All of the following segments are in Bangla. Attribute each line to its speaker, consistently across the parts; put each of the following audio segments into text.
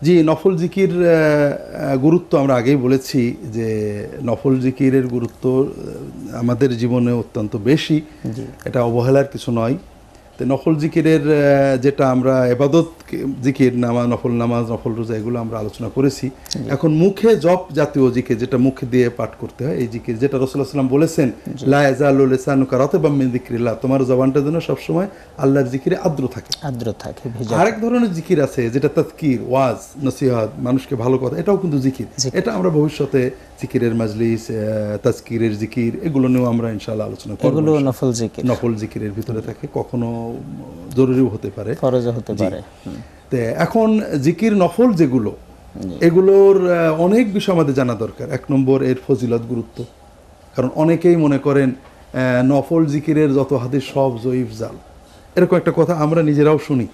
Speaker 1: জি, নফল জিকির গুরুত্ব আমরা আগেই বলেছি যে নফল জিকিরের গুরুত্ব আমাদের জীবনে অত্যন্ত বেশি,
Speaker 2: জি
Speaker 1: এটা অবহেলার কিছু নয়। তো নফল জিকিরের যেটা আমরা এবাদত জিকির, নফল নামাজ, নফল রোজা, এগুলো আমরা আলোচনা করেছি। এখন মুখে জপ জাতীয় জিকির, যেটা মুখে দিয়ে পাঠ করতে হয়, এই জিকির যেটা রাসূলুল্লাহ সাল্লাল্লাহু আলাইহি ওয়াসাল্লাম বলেছেন, লা ইয়াজালু লিসানুকা রাতবাম মিন যিকরিল্লাহ, তোমার জবানটা যেন সবসময় আল্লাহর জিকিরে আর্দ্র থাকে।
Speaker 2: আর্দ্র থাকে, ভেজা
Speaker 1: আরেক ধরনের জিকির আছে যেটা তাজকির, ওয়াজ, নসিহত, মানুষকে ভালো কথা, এটাও কিন্তু জিকির। এটা আমরা ভবিষ্যতে জিকিরের মাজলিস, তাজকিরের জিকির, এগুলো নিয়েও আমরা ইনশাআল্লাহ আলোচনা করব।
Speaker 2: এগুলো নফল জিকির,
Speaker 1: নফল জিকিরের ভিতরে থাকে, কখনো জরুরিও হতে পারে,
Speaker 2: ফরজও হতে পারে।
Speaker 1: তো এখন জিকির নফল যেগুলো, এগুলোর অনেক বিষয় আমাদের জানা দরকার। এক নম্বর, এর ফজিলত, গুরুত্ব। কারণ অনেকেই মনে করেন নফল জিকিরের যত হাদিস সব জয়ীফ জাল, এরকম একটা কথা আমরা নিজেরাও শুনি,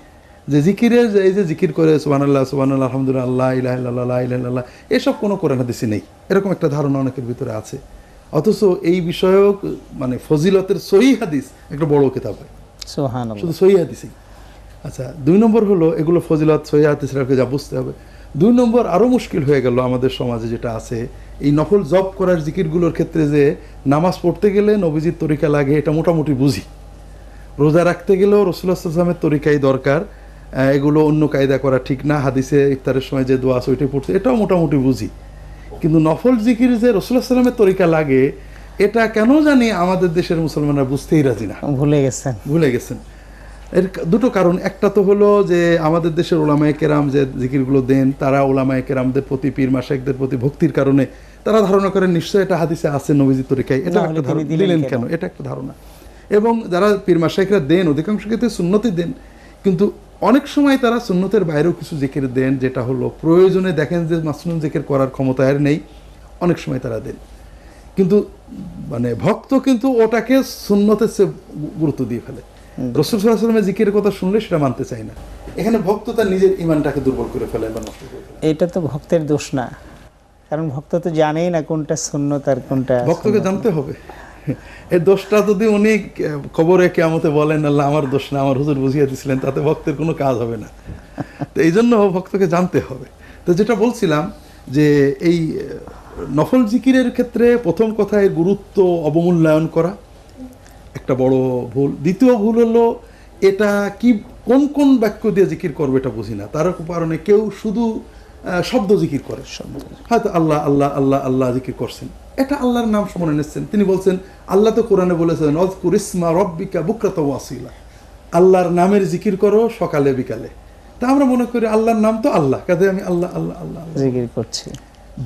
Speaker 1: যে জিকিরের এই যে জিকির করে সুবহানাল্লাহ সুবহানাল্লাহ আলহামদুলিল্লাহ লা ইলাহা ইল্লাল্লাহ লা ইলাহা ইল্লাল্লাহ, এসব কোনো কোরআন হাদিসে নেই, এরকম একটা ধারণা অনেকের ভিতরে আছে। অথচ এই বিষয়ক মানে ফজিলতের সহিহ হাদিস একটা বড় কিতাব হয়,
Speaker 2: সুবহানাল্লাহ,
Speaker 1: শুধু সহিহ হাদিসই। আচ্ছা, 2 নম্বর হলো এগুলো ফজিলত সহিহ হাদিসের যা বুঝতে হবে। 2 নম্বর, আরও মুশকিল হয়ে গেল আমাদের সমাজে যেটা আছে, এই নফল জপ করার জিকিরগুলোর ক্ষেত্রে যে নামাজ পড়তে গেলে নবীজির তরিকা লাগে, এটা মোটামুটি বুঝি। রোজা রাখতে গেলেও রাসূলুল্লাহ সাল্লাল্লাহু আলাইহি ওয়াসাল্লামের তরিকাই দরকার, এগুলো অন্য কায়দা করা ঠিক না। হাদিসে ইফতারের সময় যে দোয়া আছে ওইটাই পড়তে, এটাও মোটামুটি বুঝি। কিন্তু নফল জিকির যে রাসূলুল্লাহ সাল্লাল্লাহু আলাইহি ওয়াসাল্লামের তরিকা লাগে, এটা কেন জানি আমাদের দেশের মুসলমানরা বুঝতেই রাজি না, ভুলে গেছেন। এর দুটো কারণ। একটা তো হলো যে আমাদের দেশের ওলামায়ে কেরাম যে জিকিরগুলো দেন, তারা ওলামায়ে কেরামদের প্রতি, পীর মাশায়েখদের প্রতি ভক্তির কারণে তারা ধারণা করেন নিশ্চয়ই এটা হাদিসে আছে নবীজির তরিকায়, এটা একটা ধারণা দিলেন কেন, এটা একটা ধারণা। এবং যারা পীর মাশায়েখরা দেন, অধিকাংশ ক্ষেত্রে সুন্নতি দেন, কিন্তু অনেক সময় তারা সুন্নতের বাইরেও কিছু জিকির দেন, যেটা হলো প্রয়োজনে দেখেন যে মাসনুন জিকির করার ক্ষমতা আর নেই, অনেক সময় তারা দেন। কিন্তু মানে ভক্ত কিন্তু ওটাকে সুন্নতের চেয়ে গুরুত্ব দিয়ে ফেলে। রাসূল সাল্লাল্লাহু আলাইহি ওয়াসাল্লামের জিকিরের কথা শুনলে সেটা মানতে চায় না। এখানে ভক্ত তার নিজের ঈমানটাকে দুর্বল করে ফেলে বা নষ্ট করে ফেলে।
Speaker 2: এটা তো ভক্তের দোষ না, কারণ ভক্ত তো জানেই না কোনটা সুন্নত আর কোনটা।
Speaker 1: ভক্তকে জানতে হবে। এই দোষটা যদি উনি কবরে কিয়ামতে বলেন আল্লাহ আমার দোষ না, আমার হুজুর বুঝিয়ে দিয়েছিলেন, তাতে ভক্তের কোনো কাজ হবে না। তো এই জন্য ভক্তকে জানতে হবে। তো যেটা বলছিলাম যে এই নফল জিকিরের ক্ষেত্রে প্রথম কথা, এর গুরুত্ব অবমূল্যায়ন করা একটা বড় ভুল। দ্বিতীয় ভুল হলো এটা কি কোন কোন বাক্য দিয়ে জিকির করবে এটা বুঝি না, তার কারণে কেউ শুধু শব্দ জিকির করে, হয়তো আল্লাহ আল্লাহ আল্লাহ আল্লাহ জিকির করছেন, এটা আল্লাহর নাম মনে নিচ্ছেন। তিনি বলছেন, আল্লাহ তো কোরআনে বলেছেন আযকুর ইসমা রাব্বিকা বুকরাতা ওয়া আসীলা, আল্লাহর নামের জিকির করো সকালে বিকালে। তা আমরা মনে করি আল্লাহর নাম তো আল্লাহ, কাজে আমি আল্লাহ আল্লাহ আল্লাহ
Speaker 2: জিকির করছি।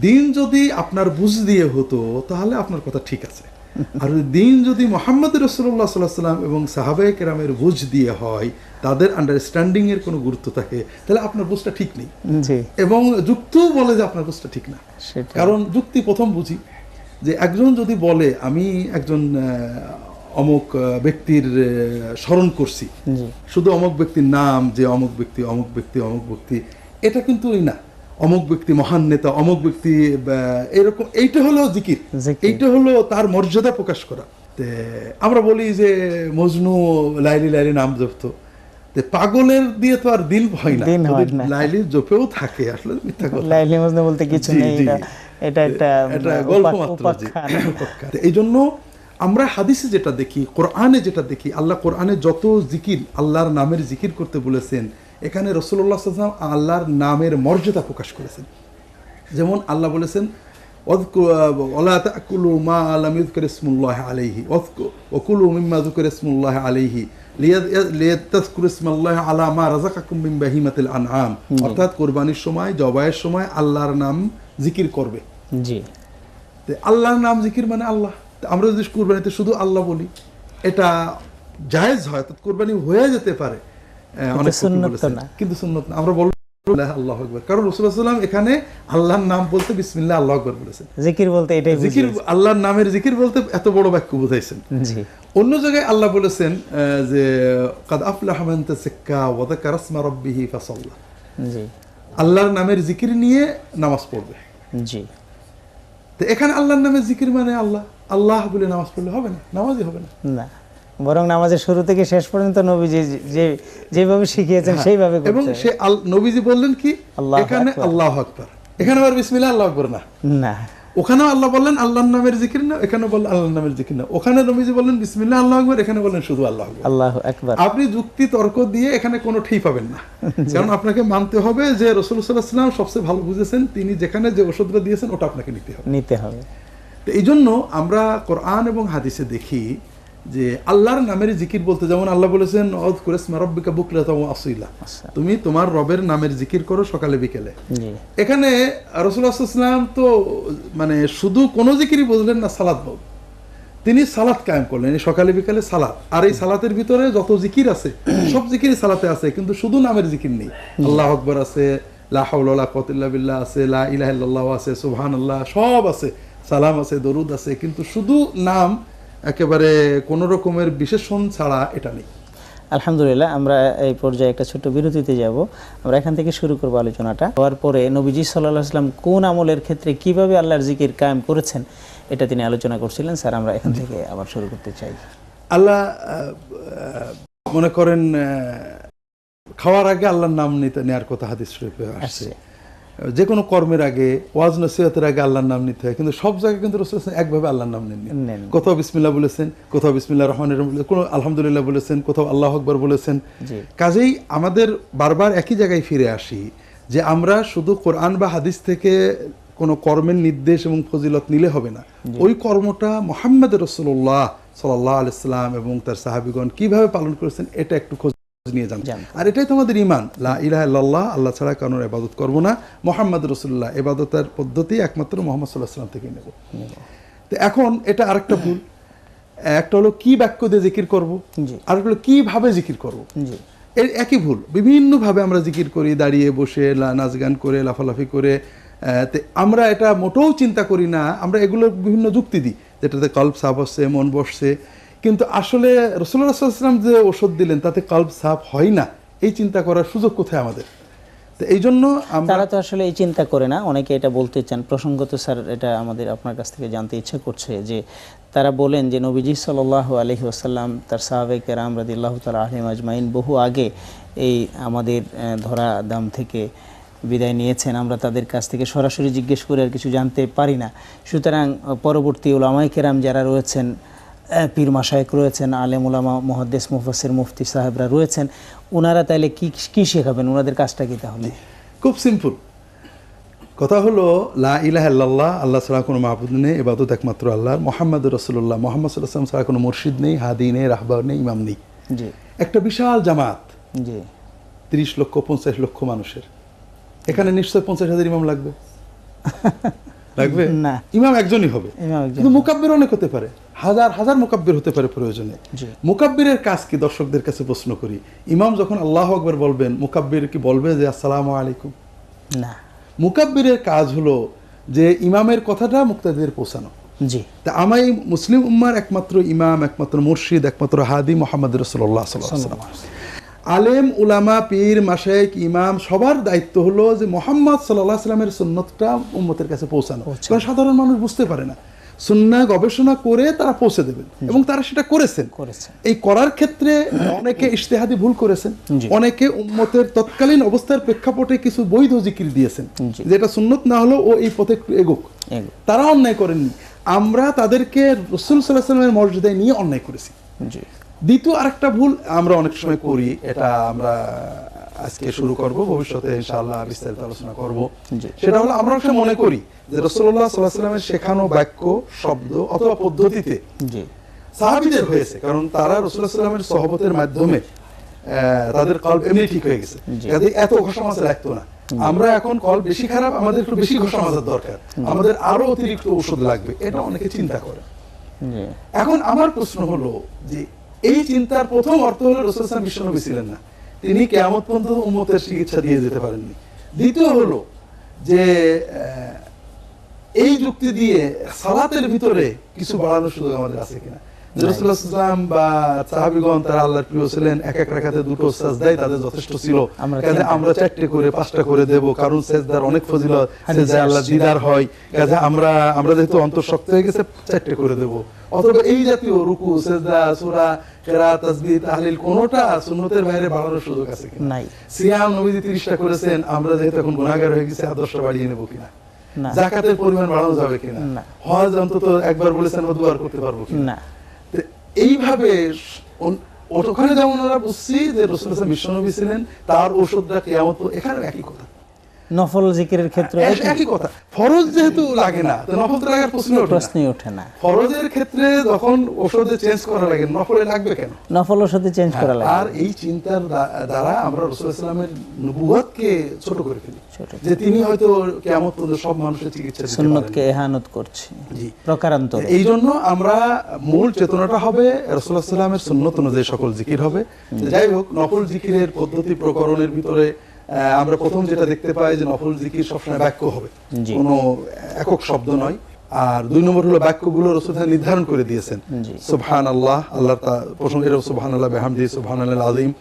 Speaker 1: দিন যদি আপনার বুঝ দিয়ে হতো তাহলে আপনার কথা ঠিক আছে, আর দিন যদি মুহাম্মদ রাসূলুল্লাহ সাল্লাল্লাহু আলাইহি ওয়াসাল্লাম এবং সাহাবায়ে কেরামের বুঝ দিয়ে হয়, তাদের আন্ডারস্ট্যান্ডিং এর কোনো গুরুত্ব থাকে, তাহলে আপনার বুঝটা ঠিক নেই। এবং যুক্তিও বলে যে আপনার বুঝটা ঠিক না, কারণ যুক্তি প্রথম বুঝি যে একজন যদি বলে আমি একজন অমুক ব্যক্তির স্মরণ করছি, শুধু অমুক ব্যক্তির নাম, যে অমুক ব্যক্তি অমুক ব্যক্তি অমুক ব্যক্তি, এটা কিন্তু না। অমুক ব্যক্তি মহান নেতা, অমুক ব্যক্তি এরকম, এইটা হলো জিকির, এইটা হলো তার মর্যাদা প্রকাশ করা। আমরা বলি যে মজনু লাইলি লাইলি নাম জপতো, পাগলের দিয়ে তো আর দিল হয় না, লাইলির জপেও থাকে, আসলে মিথ্যা কথা,
Speaker 2: লাইলি মজনু বলতে কিছু নেই, এটা একটা
Speaker 1: গল্প মাত্র। এই জন্য আমরা হাদিসে যেটা দেখি, কোরআনে যেটা দেখি, আল্লাহ কোরআনে যত জিকির, আল্লাহর নামের জিকির করতে বলেছেন, এখানে রাসূলুল্লাহ সাল্লাল্লাহু আলাইহি ওয়াসাল্লাম আল্লাহর নামের মর্যাদা প্রকাশ করেছেন। যেমন আল্লাহ বলেছেন, ওয়ালা তাকুলু মা লাম ইযকার ইসমুল্লাহি আলাইহি ওয়া কুলু মিম্মা যুকিরা ইসমুল্লাহি আলাইহি লিয়াতাযকুরু ইসমাল্লাহি আলা মা রাযাকাকুম মিন বাহিমাতিল আনআম, অর্থাৎ কুরবানির সময়, জবাইয়ের সময় আল্লাহর নাম জিকির করবে। জি, আল্লাহর নাম জিকির মানে আল্লাহ। আমরা যদি কুরবানিতে শুধু আল্লাহ বলি, এটা জায়েজ হয়, তো কুরবানি হয়ে যেতে পারে, অনেক সুন্নত না, কিন্তু সুন্নত না। আমরা বলবো আল্লাহু আকবার, কারণ রাসূলুল্লাহ সাল্লাল্লাহু আলাইহি ওয়াসাল্লাম এখানে আল্লাহর নাম বলতে বিসমিল্লাহ আল্লাহু আকবার বলেছেন। জিকির বলতে এটাই, জিকির আল্লাহর নামের জিকির বলতে এত বড় বাক্য বুঝাইছেন। জি, অন্য জায়গায় আল্লাহ বলেছেন যে কাদ আফলাহা মান তাযাক্কা ওয়া যাকারা ইসমা রাব্বিহি ফাসাল্লা, জি, আল্লাহর নামের জিকির নিয়ে নামাজ পড়বে। জি, তো এখানে আল্লাহর নামের জিকির মানে আল্লাহ আল্লাহ বলে নামাজ পড়লে হবে না, নামাজই হবে না। না,
Speaker 2: বরং নামাজের শুরু থেকে শেষ পর্যন্ত নবীজি যেভাবে শিখিয়েছেন সেইভাবে করতে
Speaker 1: এবং
Speaker 2: হবে।
Speaker 1: সে নবীজি বললেন কি
Speaker 2: আল্লাহু
Speaker 1: এখানে
Speaker 2: আকবার।
Speaker 1: আল্লাহু আকবার, এখানে আবার বিসমিল্লাহ আল্লাহু আকবার না,
Speaker 2: না,
Speaker 1: ওখানেও আল্লাহ বললেন আল্লাহর নামের জিকির না, এখানে বললেন আল্লাহর নামের জিকির না, ওখানে নবীজি বললেন বিসমিল্লাহ আল্লাহু আকবার, এখানে বললেন শুধু আল্লাহু আকবার।
Speaker 2: আল্লাহু আকবার।
Speaker 1: আপনি যুক্তি তর্ক দিয়ে এখানে কোনো ঠিক পাবেন না, কারণ আপনাকে মানতে হবে যে রাসূলুল্লাহ সাল্লাল্লাহু আলাইহি ওয়াসাল্লাম সবচেয়ে ভালো বুঝেছেন, তিনি যেখানে যে ওষুধটা দিয়েছেন ওটা আপনাকে নিতে হবে।
Speaker 2: নিতে হবে।
Speaker 1: তো এই জন্য আমরা কোরআন এবং হাদিসে দেখি যে আল্লাহর নামের জিকির বলতে, যেমন আল্লাহ বলেছেন আযকুর ইসমা রাব্বিকা বুকরাতাও ওয়া আসীলা, তুমি তোমার রবের নামের জিকির করো সকালে বিকেলে।
Speaker 2: জি,
Speaker 1: এখানে রাসূলুল্লাহ সাল্লাল্লাহু আলাইহি ওয়াসাল্লাম তো মানে শুধু কোনো জিকিরই বললেন না, সালাত বল, তিনি সালাত কায়েম করলেন, এই সকালে বিকালে সালাত। আর এই সালাতের ভিতরে যত জিকির আছে সব জিকিরই সালাতে আছে, কিন্তু শুধু নামের জিকির নেই। আল্লাহু আকবার আছে, লা হাওলা ওয়ালা কুওয়াতা ইল্লা বিল্লাহ আছে, লা ইলাহা ইল্লাল্লাহ আছে, সুবহানাল্লাহ সব আছে, সালাম আছে, দরুদ আছে, কিন্তু শুধু নাম একেবারে কোন রকমের বিশেষণ ছাড়া এটা নেই।
Speaker 2: আলহামদুলিল্লাহ। আমরা এই পর্যায়ে একটা ছোট্ট বিরতিতে যাব। আমরা এখান থেকে শুরু করব আলোচনাটা। হওয়ার পরে নবীজি সাল্লাল্লাহু আলাইহি ওয়াসাল্লাম কোন আমলের ক্ষেত্রে কিভাবে আল্লাহর জিকির কায়েম করেছেন এটা তিনি আলোচনা করছিলেন। স্যার, আমরা এখান থেকে আবার শুরু করতে চাই।
Speaker 1: আল্লাহ মনে করেন খাওয়ার আগে আল্লাহর নাম নিতে নেওয়ার কথা হাদিস শরীফে আসছে, যে কোনো কর্মের আগে, ওয়াজ নসিহতের আগে আল্লাহর নাম নিতে হয়, কিন্তু সব জায়গায় কিন্তু রাসূল সাল্লাল্লাহু আলাইহি ওয়াসাল্লাম একভাবে আল্লাহর নাম নেননি। কোথাও বিসমিল্লাহ বলেছেন, কোথাও বিসমিল্লাহির রহমানির রহিম বলেছেন, কোনো আলহামদুলিল্লাহ বলেছেন, কোথাও আল্লাহু আকবার বলেছেন। কাজেই আমাদের বারবার একই জায়গায় ফিরে আসি যে আমরা শুধু কোরআন বা হাদিস থেকে কোনো কর্মের নির্দেশ এবং ফজিলত নিলে হবে না, ওই কর্মটা মুহাম্মদ রাসূলুল্লাহ সাল্লাল্লাহু আলাইহি ওয়াসাল্লাম এবং তার সাহাবীগণ কিভাবে পালন করেছেন এটা একটু খোঁজ নিয়ে যান। আর এটাই তোমাদের ঈমান, লা ইলাহা ইল্লাল্লাহ, আল্লাহ ছাড়া কারোর ইবাদত করব না, মুহাম্মদ রাসূলুল্লাহ, ইবাদতের পদ্ধতি একমাত্র মুহাম্মদ সাল্লাল্লাহু আলাইহি ওয়াসাল্লাম থেকে নেব। তো এখন এটা আরেকটা ভুল, একটা হলো কি বাক্য দিয়ে জিকির করব, আর একটা হলো কিভাবে জিকির করব। এর একই ভুল, বিভিন্ন ভাবে আমরা জিকির করি, দাঁড়িয়ে বসে, নাচ গান করে, লাফালাফি করে। আমরা এটা মোটেও চিন্তা করি না, আমরা এগুলোর বিভিন্ন যুক্তি দিই, যেটাতে কলব সাফ হচ্ছে, মন বসছে, কিন্তু আসলে রাসূলুল্লাহ সাল্লাল্লাহু আলাইহি ওয়াসাল্লাম যে ওষুধ দিলেন তাতে কলব সাফ হয় না, এই চিন্তা করার সুযোগ কোথায় আমাদের? তো এই জন্য
Speaker 2: তারা তো আসলে এই চিন্তা করে না। অনেকে এটা বলতে চান, প্রসঙ্গত স্যার এটা আমাদের আপনার কাছ থেকে জানতে ইচ্ছা করছে যে তারা বলেন যে নবীজি সাল্লাল্লাহু আলাইহি ওয়াসাল্লাম তার সাহাবায়ে কেরাম রাদিয়াল্লাহু তাআলা আনহুম আজমাইন বহু আগে এই আমাদের ধরা দাম থেকে বিদায় নিয়েছেন, আমরা তাদের কাছ থেকে সরাসরি জিজ্ঞেস করে আর কিছু জানতে পারি না। সুতরাং পরবর্তী উলামায়ে কেরাম যারা রয়েছেন, পীর মাশায়েখ রয়েছেন, আলেম উলামা, মুহাদ্দিস, মুফাসসির, মুফতি সাহেবরা রয়েছেন, ওনারা তাইলে কি শেখাবেন? ওনাদের কাজটা কি তাহলে?
Speaker 1: খুব সিম্পল কথা হলো, লা ইলাহা ইল্লাল্লাহ, আল্লাহ ছাড়া কোনো মাবুদ নেই, ইবাদত একমাত্র আল্লাহর, মুহাম্মদুর রাসূলুল্লাহ, মুহাম্মদ সাল্লাল্লাহু আলাইহি ওয়াসাল্লাম ছাড়া কোনো মুর্শিদ নেই, হাদি নেই, রাহবার নেই, ইমাম নেই।
Speaker 2: জি,
Speaker 1: একটা বিশাল জামাত,
Speaker 2: জি,
Speaker 1: 30 লক্ষ 50 লক্ষ মানুষের, এখানে নিশ্চয় 50,000 ইমাম লাগবে? লাগবে
Speaker 2: না,
Speaker 1: ইমাম একজনই হবে,
Speaker 2: ইমাম একজন।
Speaker 1: কিন্তু মুকাব্বির অনেক হতে পারে, হাজার হাজার মুকাব্বির হতে পারে প্রয়োজনে। মুকাব্বিরের কাজ কি দর্শকদের কাছে প্রশ্ন করি, ইমাম যখন আল্লাহু আকবার বলবেন, মুকাব্বির কি বলবে যে আসসালামু আলাইকুম?
Speaker 2: না,
Speaker 1: মুকাব্বিরের কাজ হলো যে ইমামের কথাটা মুক্তাদিদের পৌঁছানো।
Speaker 2: জি,
Speaker 1: তা আমাই মুসলিম উম্মার একমাত্র ইমাম, একমাত্র মুর্শিদ, একমাত্র হাদি মুহাম্মদ রাসূলুল্লাহ সাল্লাল্লাহু আলাইহি ওয়াসাল্লাম। আলেম, উলামা, পীর, মাশায়েখ, ইমাম সবার দায়িত্ব হলো যে মুহাম্মদ সাল্লাল্লাহু আলাইহি ওয়াসাল্লামের সুন্নতটা উম্মতের কাছে পৌঁছানো। কারণ সাধারণ মানুষ বুঝতে পারে না, সুন্নাহ গবেষণা করে তারা পৌঁছে দেবেন, এবং তারা সেটা করেছেন। এই করার ক্ষেত্রে অনেকে ইজতিহাদি ভুল করেছেন, অনেকে উম্মতের তৎকালীন অবস্থার প্রেক্ষাপটে কিছু বৈধ জিকির দিয়েছেন, যেটা সুন্নত না হলো ও এই পথে একটু এগোক, তারা অন্যায় করেননি। আমরা তাদেরকে রাসূল সাল্লাল্লাহু আলাইহি ওয়াসাল্লামের মর্যাদায় নিয়ে অন্যায় করেছি। দ্বিতীয় আরেকটা ভুল আমরা অনেক সময় করি, এটা আমরা আজকে শুরু করব, ভবিষ্যতে ইনশাআল্লাহ বিস্তারিত আলোচনা করব। সেটা হলো আমরা অনেক সময় মনে করি যে রাসূলুল্লাহ সাল্লাল্লাহু আলাইহি ওয়াসাল্লামের শেখানো বাক্য, শব্দ অথবা পদ্ধতিতে সাহাবীদের হয়েছে, কারণ তারা রাসূলুল্লাহ সাল্লাল্লাহু আলাইহি ওয়াসাল্লামের সহবতের মাধ্যমে তাদের কলব এমনি ঠিক হয়ে গেছে, যাতে এত ঘষা মাজা লাগতো না। আমরা এখন কলব বেশি খারাপ, আমাদের একটু বেশি ঘষা মাজার দরকার, আমাদের আরো অতিরিক্ত ঔষধ লাগবে, এটা অনেকে চিন্তা করে। এখন আমার প্রশ্ন হলো যে এই চিন্তার প্রথম অর্থ হলো রাসূল সাল্লাল্লাহু আলাইহি ওয়াসাল্লাম বিশ্বনবী ছিলেন না, তিনি কিয়ামত পর্যন্ত উম্মতের চিকিৎসা দিয়ে যেতে পারেননি। দ্বিতীয় হলো যে এই যুক্তি দিয়ে সালাতের ভিতরে কিছু বাড়ানোর সুযোগ আমাদের আছে কিনা। যে রাসূলুল্লাহ সাল্লাল্লাহু আলাইহি ওয়াসাল্লাম বা সাহাবীগণ তারা আল্লাহর প্রিয় ছিলেন, এক এক রাকাতে দুটো সাজদাই তাদের যথেষ্ট ছিল, কাজে আমরা 4টে করে 5টা করে দেব, কারণ সাজদার অনেক ফজিলত, সাজদায় আল্লাহ দিদার হয়, কাজে আমরা যেহেতু অন্তর শক্ত হয়ে গেছে 4টে করে দেব। অথবা এই জাতীয় রুকু, সাজদা, সূরা, কিরাত, তাসবিহ, তাহলিল কোনটা সুন্নতের বাইরে বাড়ানোর সুযোগ আছে কিনা?
Speaker 2: নাই।
Speaker 1: সিয়াম নবীজি 30টা করেছেন, আমরা যেহেতু এখন গুনাহগার হয়ে গেছি 10টা বাড়িয়ে নেব কিনা?
Speaker 2: না।
Speaker 1: যাকাতের পরিমাণ বাড়ানো যাবে কিনা?
Speaker 2: না।
Speaker 1: হজ অন্তত একবার বলেছেন ও দুবার করতে পারবো কিনা?
Speaker 2: না।
Speaker 1: তো এইভাবে ওখানে যেমন আমরা বুঝছি যে রাসূলুল্লাহ সাল্লাল্লাহু আলাইহি ওয়াসাল্লাম বিশ্বনবী ছিলেন, তার ঔষধটা কিয়ামত, এখানে একই কথা,
Speaker 2: নফল জিকিরের ক্ষেত্রে
Speaker 1: একই কথা। ফরজ যেহেতু লাগে না, তো নফল তো লাগার
Speaker 2: প্রশ্নই ওঠে না।
Speaker 1: ফরজের ক্ষেত্রে যখন ওষুধে চেঞ্জ করা লাগে, নফলে লাগবে কেন?
Speaker 2: নফল ওষুধে চেঞ্জ করা লাগে।
Speaker 1: আর এই চিন্তার দ্বারা আমরা রাসূলুল্লাহ সাল্লাল্লাহু আলাইহি ওয়াসাল্লামের নবুয়তকে ছোট করে ফেলি, যে তিনি হয়তো কিয়ামত পর্যন্ত সব মানুষের চিকিৎসা দিতে পারেন।
Speaker 2: সুন্নতকে ইহানত করছে, প্রকারান্তর।
Speaker 1: এই জন্য আমরা মূল চেতনাটা হবে রাসূলুল্লাহ সাল্লাল্লাহু আলাইহি ওয়াসাল্লামের সুন্নত অনুযায়ী সকল জিকির হবে। যাই হোক, নফল জিকিরের পদ্ধতি প্রকরণের ভিতরে আমরা প্রথম যেটা দেখতে পাই যে নফল জিকির সবসময় বাক্য হবে, কোনো একক শব্দ নয়। আর 2 নম্বর হলো বাক্যগুলো রাসূল নির্ধারণ করে দিয়েছেন, সুবহানাল্লাহ, আল্লাহর প্রসঙ্গে সুবহানাল্লাহ বিহামদি, সুবহানাল্লাহ আযীম,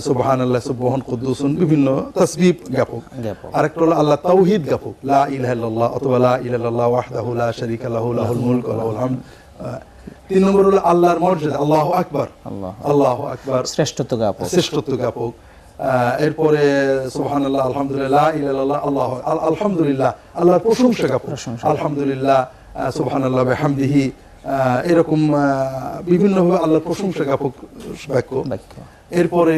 Speaker 1: সুবহানাল্লাহ সুবহান কুদ্দুসুন, বিভিন্ন তাসবিহ জ্ঞাপক। আরেকটা হলো আল্লাহ তাওহীদ জ্ঞাপক, লা ইলাহা ইল্লাল্লাহ অথবা লা ইলাহা ইল্লাল্লাহ ওয়াহদাহু লা শারীকা লাহু লাহুল মুলকু ওয়া লাহুল হামদ। 3 নম্বর হলো আল্লাহর মর্যাদা, আল্লাহু আকবার, আল্লাহু আকবার,
Speaker 2: শ্রেষ্ঠত্ব
Speaker 1: জ্ঞাপক। এরপরে সুবহানাল্লাহ, আলহামদুলিল্লাহ, লা ইলাহা ইল্লাল্লাহ, আল্লাহু আলহামদুলিল্লাহ, আল্লাহর প্রশংসা জ্ঞাপক, আলহামদুলিল্লাহ, সুবহানাল্লাহ বিহামদিহি, এরকম বিভিন্ন ভাবে আল্লাহর প্রশংসা জ্ঞাপক বাক্য। এরপরে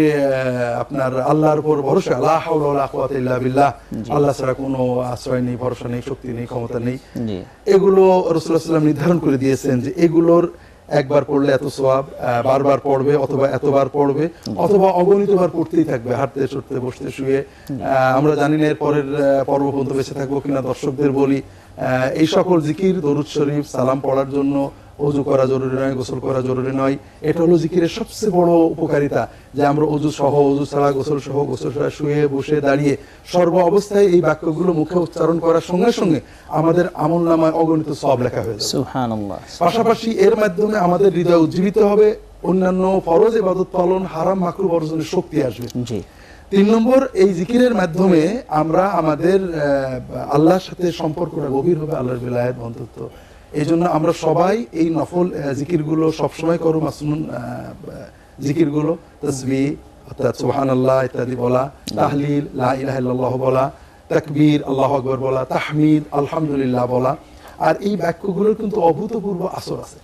Speaker 1: আপনার আল্লাহর উপর ভরসা, লা হাওলা ওয়ালা কুওয়াতা ইল্লা বিল্লাহ, আল্লাহ ছাড়া কোনো আশ্রয় নেই, ভরসা নেই, শক্তি নেই, ক্ষমতা নেই। এগুলো রাসূলুল্লাহ সাল্লাল্লাহু আলাইহি ওয়াসাল্লাম নির্ধারণ করে দিয়েছেন যে এগুলোর একবার পড়লে এত সওয়াব, বারবার পড়বে অথবা এতবার পড়বে, অথবা অগণিতবার পড়তেই থাকবে, হাঁটতে চড়তে বসতে শুয়ে। আমরা জানি না এর পরের পর্ব পর্যন্ত বেঁচে থাকবো কিনা, দর্শকদের বলি এই সকল জিকির, দরুদ শরীফ, সালাম পড়ার জন্য ওযু করা জরুরি নয়, গোসল করা জরুরি নয়। এটা হলো জিকিরের সবচেয়ে বড় উপকারিতা, যে আমরা ওযু সহ, ওযু ছাড়া, গোসল সহ, গোসল ছাড়া, শুয়ে বসে দাঁড়িয়ে সর্ব অবস্থায় এই বাক্যগুলো মুখে উচ্চারণ করার সঙ্গে সঙ্গে আমাদের আমলনামায় অগণিত সওয়াব লেখা হয়ে যাবে।
Speaker 2: সুবহানাল্লাহ।
Speaker 1: পাশাপাশি এর মাধ্যমে আমাদের হৃদয় উজ্জীবিত হবে, অন্যান্য ফরজ ইবাদত পালন, হারাম মাকরুহ বর্জনের শক্তি আসবে। 3 নম্বর, এই জিকিরের মাধ্যমে আমরা আমাদের আল্লাহর সাথে সম্পর্কটা গভীর হবে, আল্লাহর বিলায়াত, বন্ধুত্ব। এই জন্য আমরা সবাই এই নফল জিকিরগুলো সবসময় করো, মাসনুন জিকিরগুলো, তাসবিহ অর্থাৎ সুবহানাল্লাহ ইত্যাদি বলা, তাহলিল, লা ইলাহা ইল্লাল্লাহ বলা, তাকবীর, আল্লাহু আকবার বলা, তাহমিদ, আলহামদুলিল্লাহ বলা। আর এই বাক্যগুলোর কিন্তু অভূতপূর্ব আসর আছে।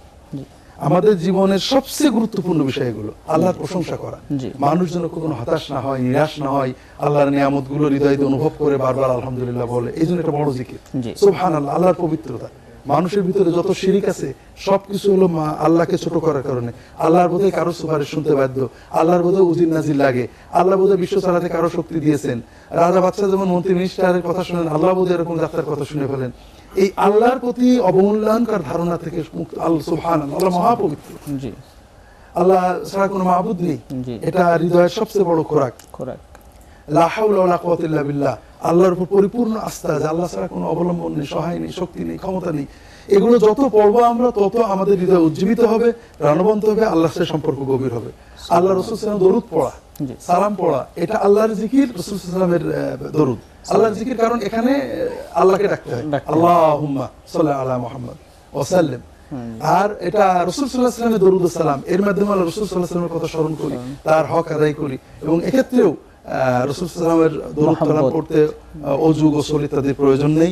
Speaker 1: আমাদের জীবনের সবচেয়ে গুরুত্বপূর্ণ বিষয় এগুলো, আল্লাহর প্রশংসা করা, মানুষ যেন কখনো হতাশ না হয়, নিরাশ না হয়, আল্লাহর নিয়ামতগুলো হৃদয়ে অনুভব করে বারবার আলহামদুলিল্লাহ বলে। এই জন্য একটা বড় জিকির সুবহানাল্লাহ, আল্লাহর পবিত্রতা। মানুষের ভিতরে যত শিরিক আছে সবকিছু হলো আল্লাহকে ছোট করার কারণে। আল্লাহর বোধহয় কারো সুপারিশ শুনতে বাধ্য, আল্লাহর বোধহয় উজির নাজির লাগে, আল্লাহ বোধহয় বিশ্ব চালাতে কারো শক্তি দিয়েছেন। রাজা বাদশা যেমন মন্ত্রী মিনিস্টারের কথা শুনেন, আল্লাহ বোধহয় এরকম যাত্রার কথা শুনে ফেলেন। এই আল্লাহর প্রতি অবমূল্যায়নকার ধারণা থেকে আল্লাহ সুবহানাল্লাহ, আল্লাহ মহাপবিত্র, আল্লাহ ছাড়া কোনো মাবুদ নেই, এটা হৃদয়ের সবচেয়ে বড় খোরাক। লা হাওলা ওয়ালা কুওয়াতা ইল্লা বিল্লাহ, আল্লাহর উপর পরিপূর্ণ আস্থা, যে আল্লাহ ছাড়া কোনো অবলম্বন নেই, সহায় নেই, শক্তি নেই, ক্ষমতা নেই। এগুলো যত পড়বো আমরা, তত আমাদের হৃদয় উজ্জীবিত হবে, প্রাণবন্ত হবে, আল্লাহর সাথে সম্পর্ক গভীর হবে। আল্লাহ রাসূল সাল্লাল্লাহু আলাইহি ওয়াসাল্লাম দরুদ পড়া, সালাম পড়া, এটা আল্লাহর জিকির, রাসূল সাল্লাল্লাহু আলাইহি ওয়াসাল্লামের দরুদ আল্লাহর জিকির। কারণ এখানে আল্লাহকে ডাকতে হয়, আল্লাহুম্মা সাল্লি আলা মুহাম্মদ ওয়া সাল্লিম। আর এটা রাসূল সাল্লাল্লাহু আলাইহি ওয়াসাল্লামের দরুদ ও সালাম, এর মাধ্যমে আমরা রাসূল সাল্লাল্লাহু আলাইহি ওয়াসাল্লামের কথা স্মরণ করি, তার হক আদায় করি। এবং এক্ষেত্রেও রাসূল সাল্লাল্লাহু আলাইহি ওয়াসাল্লামের দরুদ সালাম পড়তে ওযু, গোসল ইত্যাদির প্রয়োজন নেই,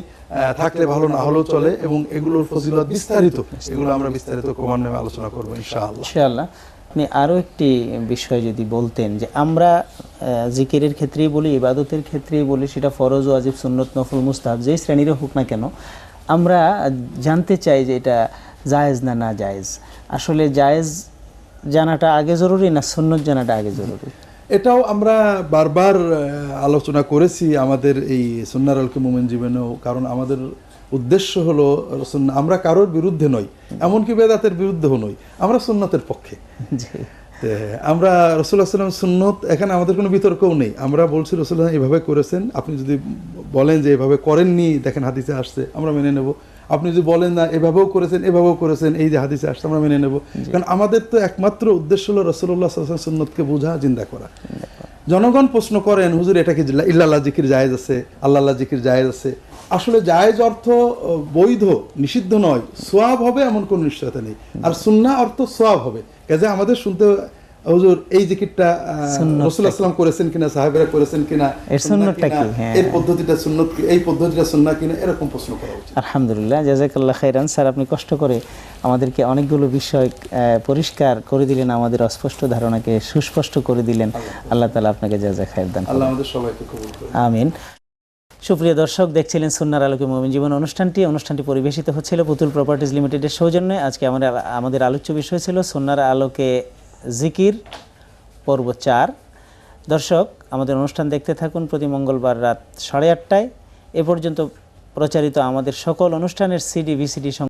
Speaker 1: থাকলে ভালো, না হলেও চলে। এবং এগুলোর ফজিলত বিস্তারিত, এগুলো আমরা বিস্তারিত ক্রমান্বয়ে আলোচনা করব ইনশাআল্লাহ।
Speaker 2: আপনি আরো একটি বিষয় যদি বলতেন, যে আমরা জিকিরের ক্ষেত্রেই বলি, ইবাদতের ক্ষেত্রেই বলি, সেটা ফরজ, ওয়াজিব, সুন্নত, নফল, মুস্তাহাব, যেই শ্রেণীরও হোক না কেন, আমরা জানতে চাই যে এটা জায়েজ না না জায়েজ। আসলে জায়েজ জানাটা আগে জরুরি না সুন্নত জানাটা আগে জরুরি?
Speaker 1: এটাও আমরা বারবার আলোচনা করেছি আমাদের এই সুন্নাহ আল মুমিন জীবনেও। কারণ আমাদের উদ্দেশ্য হলো, আমরা কারোর বিরুদ্ধে নই, এমনকি বেদাতের বিরুদ্ধেও নই, আমরা সুন্নতের পক্ষে। আমরা রাসূলুল্লাহ সাল্লাল্লাহু আলাইহি ওয়াসাল্লাম সুন্নত, এখানে আমাদের কোনো বিতর্কও নেই। আমরা বলছি রাসূলুল্লাহ এভাবে করেছেন, আপনি যদি বলেন যে এভাবে করেননি, দেখেন হাদিসে আসছে, আমরা মেনে নেব। আপনি যদি বলেন না এভাবেও করেছেন, এই যে হাদিসে আসছে আমরা মেনে নেব, কারণ আমাদের তো একমাত্র উদ্দেশ্য হলো রাসূলুল্লাহ সাল্লাল্লাহু আলাইহি ওয়াসাল্লাম সুন্নতকে বোঝা, জিন্দা করা। জনগণ প্রশ্ন করেন, হুজুর এটা কি ইল্লাল্লাহ জিকির জায়েজ আছে, আল্লাহ জিকির জায়েজ আছে? আসলে জায়েজ অর্থ বৈধ, নিষিদ্ধ নয়। সোয়াব হবে এমন কোন নিশ্চয়তা নেই। আর সুন্নাহ অর্থ সোয়াব হবে। কাজে আমাদের শুনতে, হুজুর এই জিকিরটা রাসূলুল্লাহ সাল্লাল্লাহু আলাইহি ওয়াসাল্লাম করেছেন কিনা, সাহাবীরা করেছেন কিনা,
Speaker 2: এর সুন্নতটা কি, হ্যাঁ,
Speaker 1: এর পদ্ধতিটা সুন্নত কি, এই পদ্ধতিটা সুন্নাহ কিনা, এরকম প্রশ্ন করা উচিত।
Speaker 2: আলহামদুলিল্লাহ, জাযাকাল্লাহ খাইরান। স্যার আপনি কষ্ট করে আমাদেরকে অনেকগুলো বিষয় পরিষ্কার করে দিলেন, আমাদের অস্পষ্ট ধারণাকে সুস্পষ্ট করে দিলেন। আল্লাহ তাআলা আপনাকে জাযা খায়ের দান করুন।
Speaker 1: আল্লাহ আমাদের সবাইকে কবুল করুন।
Speaker 2: আমিন। সুপ্রিয় দর্শক, দেখছিলেন সুন্নাহর আলোকে মুমিন জীবন অনুষ্ঠানটি পরিবেশিত হচ্ছিল পুতুল প্রপার্টিজ লিমিটেডের সৌজন্যে। আজকে আমাদের আলোচ্য বিষয় ছিল সুন্নাহর আলোকে জিকির পর্ব 4। দর্শক, আমাদের অনুষ্ঠান দেখতে থাকুন প্রতি মঙ্গলবার রাত 8:30টায়। এ পর্যন্ত প্রচারিত আমাদের সকল অনুষ্ঠানের সিডি ভিসিডি